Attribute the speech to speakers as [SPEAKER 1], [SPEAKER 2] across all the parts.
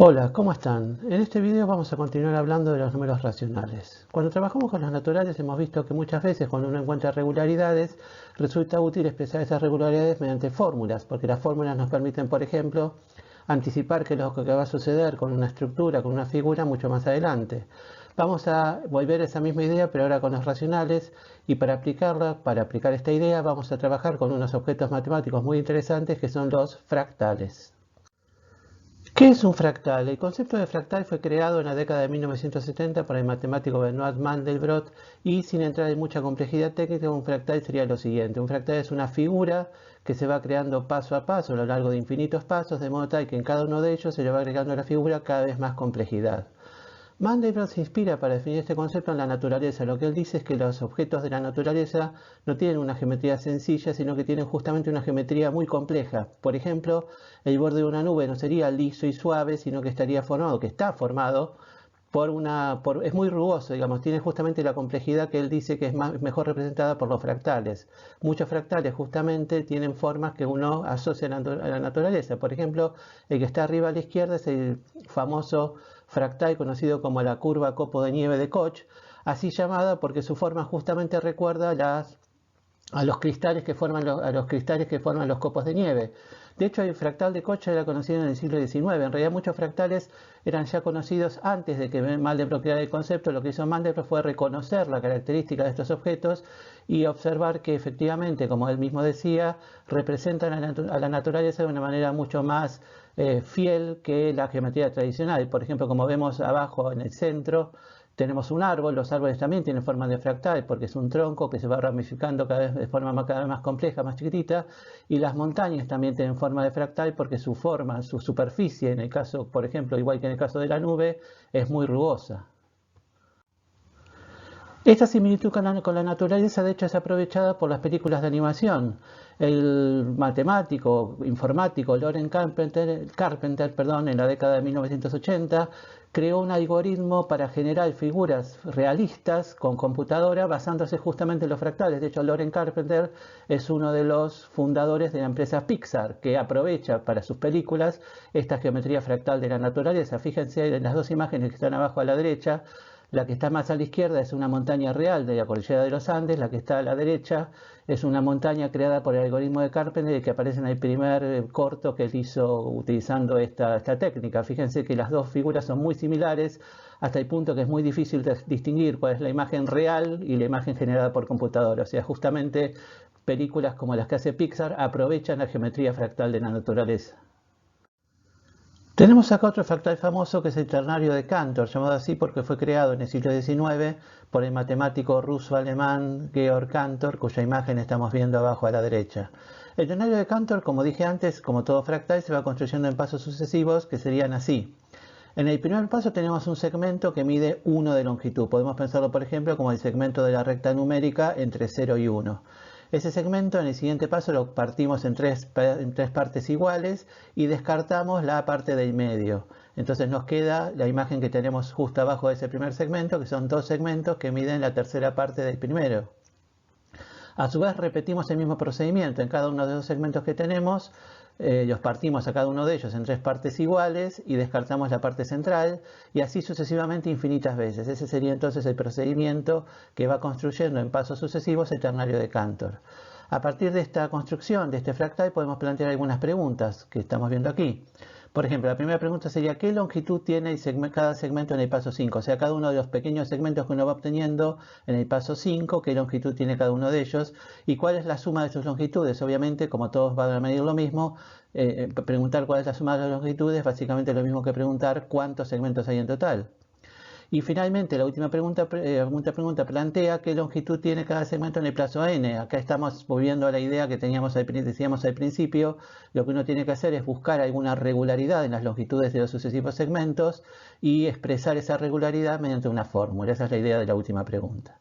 [SPEAKER 1] Hola, ¿cómo están? En este video vamos a continuar hablando de los números racionales. Cuando trabajamos con los naturales hemos visto que muchas veces cuando uno encuentra regularidades resulta útil expresar esas regularidades mediante fórmulas, porque las fórmulas nos permiten, por ejemplo, anticipar qué es lo que va a suceder con una estructura, con una figura mucho más adelante. Vamos a volver a esa misma idea, pero ahora con los racionales, y para aplicar esta idea vamos a trabajar con unos objetos matemáticos muy interesantes que son los fractales. ¿Qué es un fractal? El concepto de fractal fue creado en la década de 1970 por el matemático Benoit Mandelbrot y sin entrar en mucha complejidad técnica, un fractal sería lo siguiente. Un fractal es una figura que se va creando paso a paso a lo largo de infinitos pasos, de modo tal que en cada uno de ellos se le va agregando a la figura cada vez más complejidad. Mandelbrot se inspira para definir este concepto en la naturaleza. Lo que él dice es que los objetos de la naturaleza no tienen una geometría sencilla, sino que tienen justamente una geometría muy compleja. Por ejemplo, el borde de una nube no sería liso y suave, sino que está formado es muy rugoso, digamos, tiene justamente la complejidad que él dice que es mejor representada por los fractales. Muchos fractales justamente tienen formas que uno asocia a la naturaleza. Por ejemplo, el que está arriba a la izquierda es el famoso fractal conocido como la curva copo de nieve de Koch, así llamada porque su forma justamente recuerda a los cristales que forman los copos de nieve. De hecho, el fractal de Koch era conocido en el siglo XIX. En realidad, muchos fractales eran ya conocidos antes de que Mandelbrot creara el concepto. Lo que hizo Mandelbrot fue reconocer la característica de estos objetos y observar que efectivamente, como él mismo decía, representan a la naturaleza de una manera mucho más fiel que la geometría tradicional. Por ejemplo, como vemos abajo en el centro, tenemos un árbol. Los árboles también tienen forma de fractal porque es un tronco que se va ramificando cada vez de forma cada vez más compleja, más chiquitita, y las montañas también tienen forma de fractal porque su forma, su superficie, en el caso, por ejemplo, igual que en el caso de la nube, es muy rugosa. Esta similitud con la naturaleza, de hecho, es aprovechada por las películas de animación. El matemático, informático Loren Carpenter, en la década de 1980, creó un algoritmo para generar figuras realistas con computadora basándose justamente en los fractales. De hecho, Loren Carpenter es uno de los fundadores de la empresa Pixar, que aprovecha para sus películas esta geometría fractal de la naturaleza. Fíjense en las dos imágenes que están abajo a la derecha. La que está más a la izquierda es una montaña real de la cordillera de los Andes. La que está a la derecha es una montaña creada por el algoritmo de Carpenter que aparece en el primer corto que él hizo utilizando esta técnica. Fíjense que las dos figuras son muy similares hasta el punto que es muy difícil distinguir cuál es la imagen real y la imagen generada por computadora. O sea, justamente películas como las que hace Pixar aprovechan la geometría fractal de la naturaleza. Tenemos acá otro fractal famoso que es el ternario de Cantor, llamado así porque fue creado en el siglo XIX por el matemático ruso-alemán Georg Cantor, cuya imagen estamos viendo abajo a la derecha. El ternario de Cantor, como dije antes, como todo fractal, se va construyendo en pasos sucesivos que serían así. En el primer paso tenemos un segmento que mide 1 de longitud. Podemos pensarlo, por ejemplo, como el segmento de la recta numérica entre 0 y 1. Ese segmento en el siguiente paso lo partimos en tres partes iguales y descartamos la parte del medio. Entonces nos queda la imagen que tenemos justo abajo de ese primer segmento, que son dos segmentos que miden la tercera parte del primero. A su vez repetimos el mismo procedimiento. En cada uno de los segmentos que tenemos, los partimos a cada uno de ellos en tres partes iguales y descartamos la parte central, y así sucesivamente infinitas veces. Ese sería entonces el procedimiento que va construyendo en pasos sucesivos el ternario de Cantor. A partir de esta construcción, de este fractal, podemos plantear algunas preguntas que estamos viendo aquí. Por ejemplo, la primera pregunta sería: ¿qué longitud tiene cada segmento en el paso 5? O sea, cada uno de los pequeños segmentos que uno va obteniendo en el paso 5, ¿qué longitud tiene cada uno de ellos? ¿Y cuál es la suma de sus longitudes? Obviamente, como todos van a medir lo mismo, preguntar cuál es la suma de las longitudes es básicamente lo mismo que preguntar cuántos segmentos hay en total. Y finalmente, la última pregunta plantea qué longitud tiene cada segmento en el plazo n. Acá estamos volviendo a la idea que decíamos al principio. Lo que uno tiene que hacer es buscar alguna regularidad en las longitudes de los sucesivos segmentos y expresar esa regularidad mediante una fórmula. Esa es la idea de la última pregunta.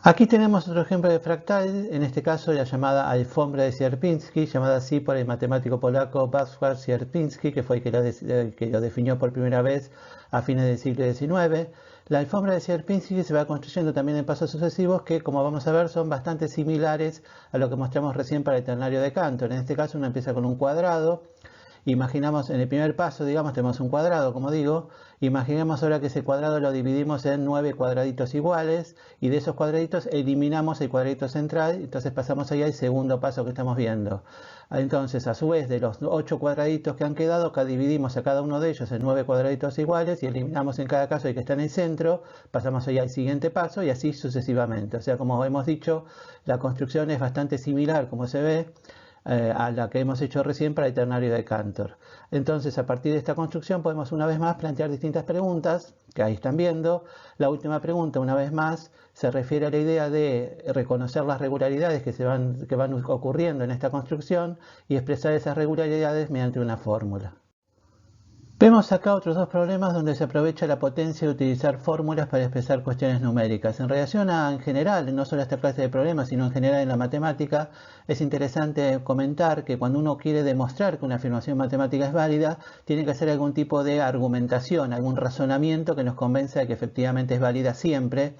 [SPEAKER 1] Aquí tenemos otro ejemplo de fractal, en este caso la llamada alfombra de Sierpinski, llamada así por el matemático polaco Wacław Sierpinski, que fue el que lo definió por primera vez a fines del siglo XIX. La alfombra de Sierpinski se va construyendo también en pasos sucesivos que, como vamos a ver, son bastante similares a lo que mostramos recién para el ternario de Cantor. En este caso uno empieza con un cuadrado Imaginamos en el primer paso, digamos, tenemos un cuadrado, como digo. Imaginemos ahora que ese cuadrado lo dividimos en 9 cuadraditos iguales y de esos cuadraditos eliminamos el cuadradito central, entonces pasamos ahí al segundo paso que estamos viendo. Entonces, a su vez, de los 8 cuadraditos que han quedado, acá dividimos a cada uno de ellos en 9 cuadraditos iguales y eliminamos en cada caso el que está en el centro, pasamos ahí al siguiente paso y así sucesivamente. O sea, como hemos dicho, la construcción es bastante similar, como se ve, a la que hemos hecho recién para el ternario de Cantor. Entonces, a partir de esta construcción podemos una vez más plantear distintas preguntas, que ahí están viendo. La última pregunta, una vez más, se refiere a la idea de reconocer las regularidades que van ocurriendo en esta construcción y expresar esas regularidades mediante una fórmula. Vemos acá otros dos problemas donde se aprovecha la potencia de utilizar fórmulas para expresar cuestiones numéricas. En relación a, en general, no solo a esta clase de problemas, sino en general en la matemática, es interesante comentar que cuando uno quiere demostrar que una afirmación matemática es válida, tiene que hacer algún tipo de argumentación, algún razonamiento que nos convenza de que efectivamente es válida siempre.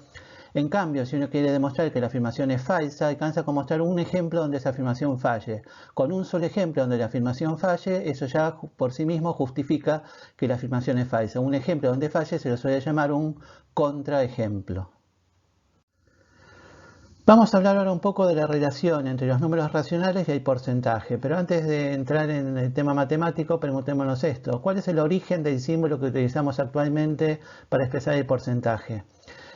[SPEAKER 1] En cambio, si uno quiere demostrar que la afirmación es falsa, alcanza con mostrar un ejemplo donde esa afirmación falle. Con un solo ejemplo donde la afirmación falle, eso ya por sí mismo justifica que la afirmación es falsa. Un ejemplo donde falle se lo suele llamar un contraejemplo. Vamos a hablar ahora un poco de la relación entre los números racionales y el porcentaje, pero antes de entrar en el tema matemático, preguntémonos esto. ¿Cuál es el origen del símbolo que utilizamos actualmente para expresar el porcentaje?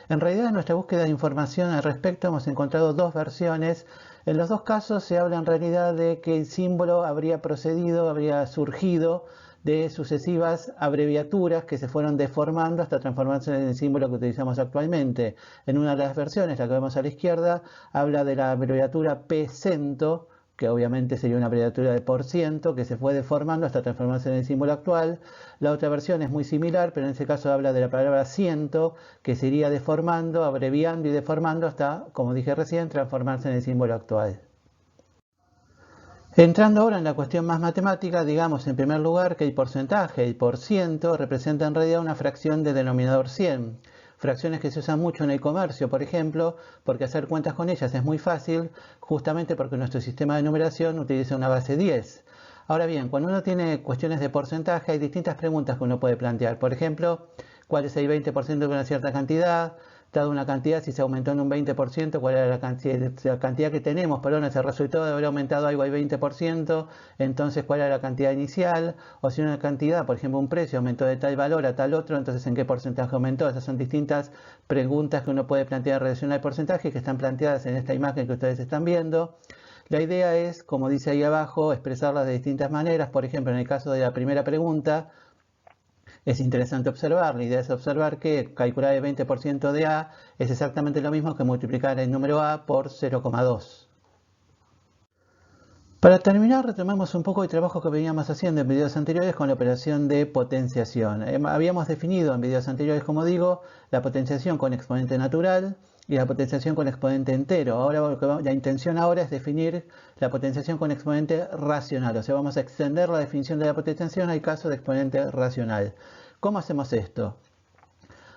[SPEAKER 1] En realidad, en nuestra búsqueda de información al respecto hemos encontrado dos versiones. En los dos casos se habla en realidad de que el símbolo habría surgido de sucesivas abreviaturas que se fueron deformando hasta transformarse en el símbolo que utilizamos actualmente. En una de las versiones, la que vemos a la izquierda, habla de la abreviatura P-cento, que obviamente sería una abreviatura de por ciento, que se fue deformando hasta transformarse en el símbolo actual. La otra versión es muy similar, pero en ese caso habla de la palabra ciento, que se iría deformando, abreviando y deformando hasta, como dije recién, transformarse en el símbolo actual. Entrando ahora en la cuestión más matemática, digamos en primer lugar que el porcentaje, el por ciento, representa en realidad una fracción de denominador 100. Fracciones que se usan mucho en el comercio, por ejemplo, porque hacer cuentas con ellas es muy fácil, justamente porque nuestro sistema de numeración utiliza una base 10. Ahora bien, cuando uno tiene cuestiones de porcentaje, hay distintas preguntas que uno puede plantear. Por ejemplo, ¿cuál es el 20% de una cierta cantidad? Dada una cantidad, si se aumentó en un 20%, ¿cuál era la cantidad que tenemos? Perdón, ese resultado de haber aumentado algo al 20%, entonces ¿cuál era la cantidad inicial? O si una cantidad, por ejemplo, un precio aumentó de tal valor a tal otro, entonces ¿en qué porcentaje aumentó? Esas son distintas preguntas que uno puede plantear en relación al porcentaje que están planteadas en esta imagen que ustedes están viendo. La idea es, como dice ahí abajo, expresarlas de distintas maneras. Por ejemplo, en el caso de la primera pregunta, es interesante observar, la idea es observar que calcular el 20% de A es exactamente lo mismo que multiplicar el número A por 0,2. Para terminar, retomemos un poco el trabajo que veníamos haciendo en videos anteriores con la operación de potenciación. Habíamos definido en videos anteriores, como digo, la potenciación con exponente natural y la potenciación con exponente entero. Ahora la intención ahora es definir la potenciación con exponente racional, o sea, vamos a extender la definición de la potenciación al caso de exponente racional. ¿Cómo hacemos esto?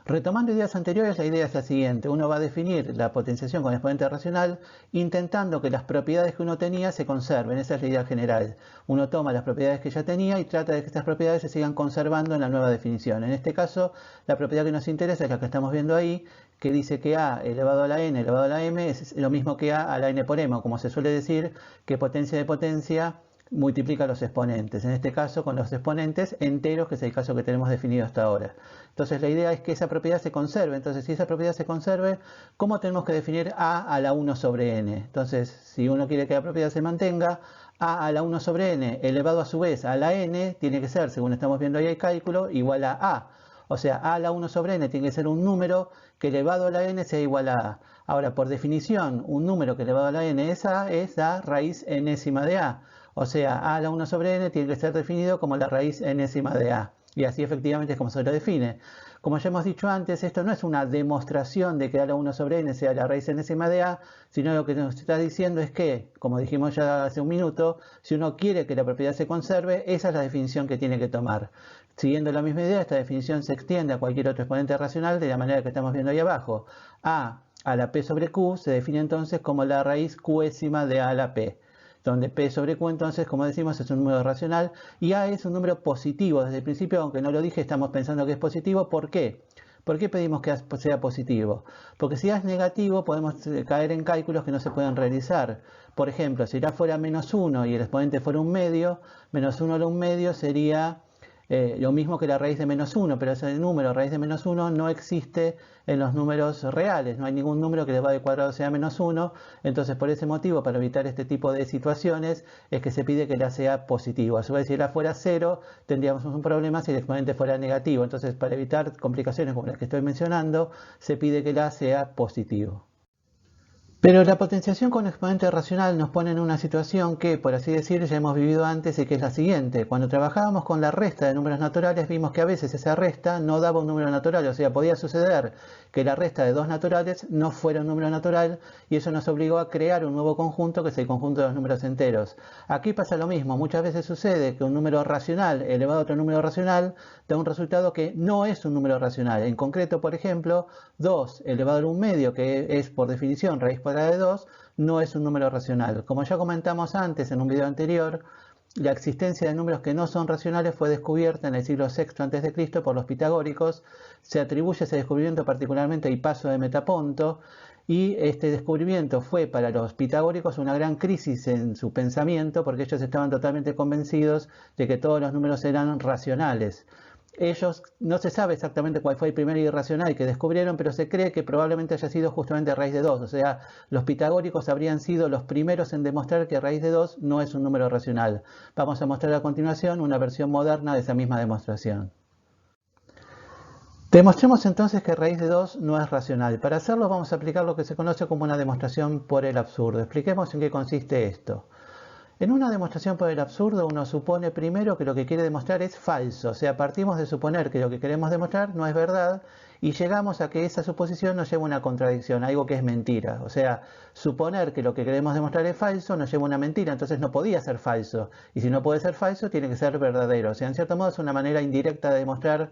[SPEAKER 1] Retomando ideas anteriores, la idea es la siguiente. Uno va a definir la potenciación con exponente racional intentando que las propiedades que uno tenía se conserven. Esa es la idea general. Uno toma las propiedades que ya tenía y trata de que estas propiedades se sigan conservando en la nueva definición. En este caso, la propiedad que nos interesa es la que estamos viendo ahí, que dice que A elevado a la n elevado a la m es lo mismo que A la n por m, como se suele decir, que potencia de potencia multiplica los exponentes, en este caso con los exponentes enteros, que es el caso que tenemos definido hasta ahora. Entonces la idea es que esa propiedad se conserve. Entonces si esa propiedad se conserve, ¿cómo tenemos que definir A a la 1 sobre n? Entonces si uno quiere que la propiedad se mantenga, A a la 1 sobre n elevado a su vez a la n tiene que ser, según estamos viendo ahí el cálculo, igual a A. O sea, A a la 1 sobre n tiene que ser un número que elevado a la n sea igual a A. Ahora, por definición, un número que elevado a la n es la raíz enésima de A. O sea, A a la 1 sobre n tiene que ser definido como la raíz enésima de A. Y así efectivamente es como se lo define. Como ya hemos dicho antes, esto no es una demostración de que A a la 1 sobre n sea la raíz enésima de A, sino lo que nos está diciendo es que, como dijimos ya hace un minuto, si uno quiere que la propiedad se conserve, esa es la definición que tiene que tomar. Siguiendo la misma idea, esta definición se extiende a cualquier otro exponente racional de la manera que estamos viendo ahí abajo. A a la p sobre q se define entonces como la raíz qésima de A a la p. donde P sobre Q entonces, como decimos, es un número racional y A es un número positivo. Desde el principio, aunque no lo dije, estamos pensando que es positivo. ¿Por qué? ¿Por qué pedimos que A sea positivo? Porque si A es negativo podemos caer en cálculos que no se pueden realizar. Por ejemplo, si A fuera menos 1 y el exponente fuera un medio, menos 1 a un medio sería lo mismo que la raíz de menos 1, pero ese número, raíz de menos 1, no existe en los números reales. No hay ningún número que elevado al cuadrado sea menos 1. Entonces, por ese motivo, para evitar este tipo de situaciones, es que se pide que la sea positivo. A su vez, si la fuera 0, tendríamos un problema si el exponente fuera negativo. Entonces, para evitar complicaciones como las que estoy mencionando, se pide que la sea positivo. Pero la potenciación con exponente racional nos pone en una situación que, por así decir, ya hemos vivido antes y que es la siguiente. Cuando trabajábamos con la resta de números naturales, vimos que a veces esa resta no daba un número natural. O sea, podía suceder que la resta de dos naturales no fuera un número natural y eso nos obligó a crear un nuevo conjunto que es el conjunto de los números enteros. Aquí pasa lo mismo. Muchas veces sucede que un número racional elevado a otro número racional da un resultado que no es un número racional. En concreto, por ejemplo, 2 elevado a un medio, que es por definición raíz cuadrada de 2, no es un número racional. Como ya comentamos antes en un video anterior, la existencia de números que no son racionales fue descubierta en el siglo VI a.C. por los pitagóricos. Se atribuye ese descubrimiento particularmente a Hipaso de Metaponto, y este descubrimiento fue para los pitagóricos una gran crisis en su pensamiento, porque ellos estaban totalmente convencidos de que todos los números eran racionales. Ellos, no se sabe exactamente cuál fue el primer irracional que descubrieron, pero se cree que probablemente haya sido justamente raíz de 2. O sea, los pitagóricos habrían sido los primeros en demostrar que raíz de 2 no es un número racional. Vamos a mostrar a continuación una versión moderna de esa misma demostración. Demostremos entonces que raíz de 2 no es racional. Para hacerlo vamos a aplicar lo que se conoce como una demostración por el absurdo. Expliquemos en qué consiste esto. En una demostración por el absurdo uno supone primero que lo que quiere demostrar es falso, o sea, partimos de suponer que lo que queremos demostrar no es verdad y llegamos a que esa suposición nos lleva a una contradicción, algo que es mentira. O sea, suponer que lo que queremos demostrar es falso nos lleva a una mentira, entonces no podía ser falso. Y si no puede ser falso, tiene que ser verdadero. O sea, en cierto modo es una manera indirecta de demostrar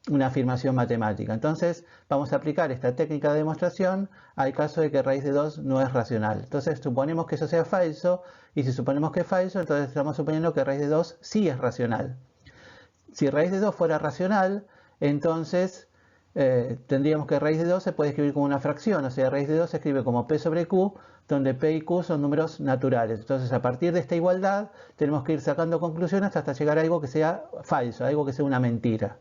[SPEAKER 1] una afirmación matemática. Entonces vamos a aplicar esta técnica de demostración al caso de que raíz de 2 no es racional. Entonces suponemos que eso sea falso, y si suponemos que es falso, entonces estamos suponiendo que raíz de 2 sí es racional. Si raíz de 2 fuera racional, entonces tendríamos que raíz de 2 se puede escribir como una fracción, o sea, raíz de 2 se escribe como P sobre Q, donde P y Q son números naturales. Entonces, a partir de esta igualdad, tenemos que ir sacando conclusiones hasta llegar a algo que sea falso, algo que sea una mentira.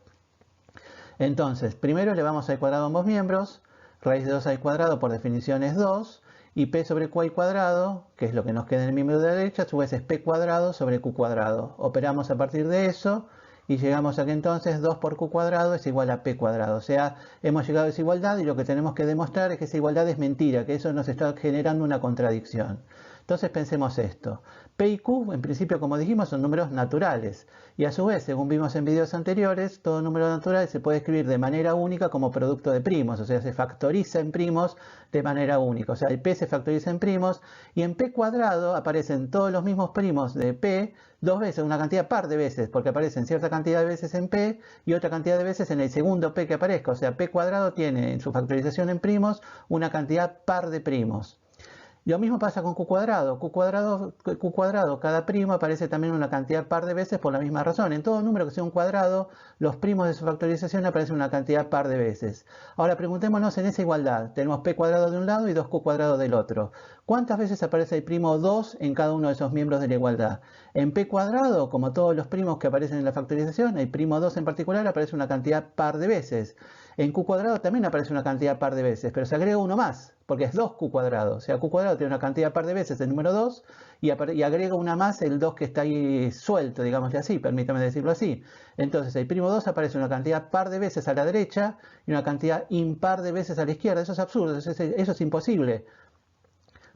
[SPEAKER 1] Entonces, primero elevamos al cuadrado ambos miembros, raíz de 2 al cuadrado por definición es 2, y P sobre Q al cuadrado, que es lo que nos queda en el miembro de la derecha, a su vez es P cuadrado sobre Q cuadrado. Operamos a partir de eso y llegamos a que entonces 2 por Q cuadrado es igual a P cuadrado. O sea, hemos llegado a esa igualdad y lo que tenemos que demostrar es que esa igualdad es mentira, que eso nos está generando una contradicción. Entonces pensemos esto. P y Q, en principio, como dijimos, son números naturales. Y a su vez, según vimos en videos anteriores, todo número natural se puede escribir de manera única como producto de primos. O sea, se factoriza en primos de manera única. O sea, el P se factoriza en primos y en P cuadrado aparecen todos los mismos primos de P dos veces, una cantidad par de veces, porque aparecen cierta cantidad de veces en P y otra cantidad de veces en el segundo P que aparezca. O sea, P cuadrado tiene en su factorización en primos una cantidad par de primos. Lo mismo pasa con Q cuadrado. Q cuadrado, cada primo aparece también una cantidad par de veces por la misma razón. En todo número que sea un cuadrado, los primos de su factorización aparecen una cantidad par de veces. Ahora preguntémonos en esa igualdad. Tenemos P cuadrado de un lado y 2Q cuadrado del otro. ¿Cuántas veces aparece el primo 2 en cada uno de esos miembros de la igualdad? En P cuadrado, como todos los primos que aparecen en la factorización, el primo 2 en particular aparece una cantidad par de veces. En Q cuadrado también aparece una cantidad par de veces, pero se agrega uno más, porque es 2Q cuadrado. O sea, Q cuadrado tiene una cantidad par de veces el número 2 y agrega una más el 2 que está ahí suelto, digámosle así, permítame decirlo así. Entonces, el primo 2 aparece una cantidad par de veces a la derecha y una cantidad impar de veces a la izquierda. Eso es absurdo, eso es imposible.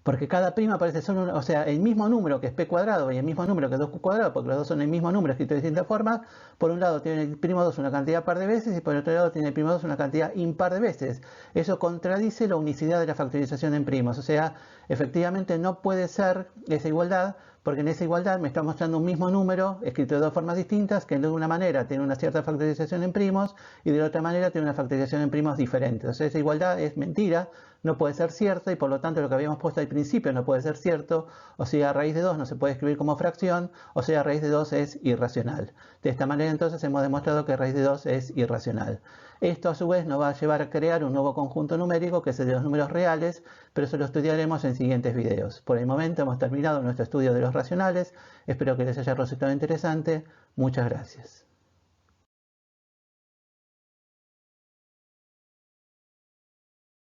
[SPEAKER 1] Porque cada prima aparece solo, o sea, el mismo número que es P cuadrado y el mismo número que es 2Q cuadrado, porque los dos son el mismo número escrito de distintas formas. Por un lado tiene el primo 2 una cantidad par de veces y por el otro lado tiene el primo 2 una cantidad impar de veces. Eso contradice la unicidad de la factorización en primos. O sea, efectivamente no puede ser esa igualdad Porque en esa igualdad me está mostrando un mismo número escrito de dos formas distintas, que de una manera tiene una cierta factorización en primos y de la otra manera tiene una factorización en primos diferente. Entonces esa igualdad es mentira, no puede ser cierta y por lo tanto lo que habíamos puesto al principio no puede ser cierto, o sea, raíz de 2 no se puede escribir como fracción, o sea, raíz de 2 es irracional. De esta manera entonces hemos demostrado que raíz de 2 es irracional. Esto a su vez nos va a llevar a crear un nuevo conjunto numérico que es el de los números reales, pero eso lo estudiaremos en siguientes videos. Por el momento hemos terminado nuestro estudio de los racionales, espero que les haya resultado interesante, muchas gracias.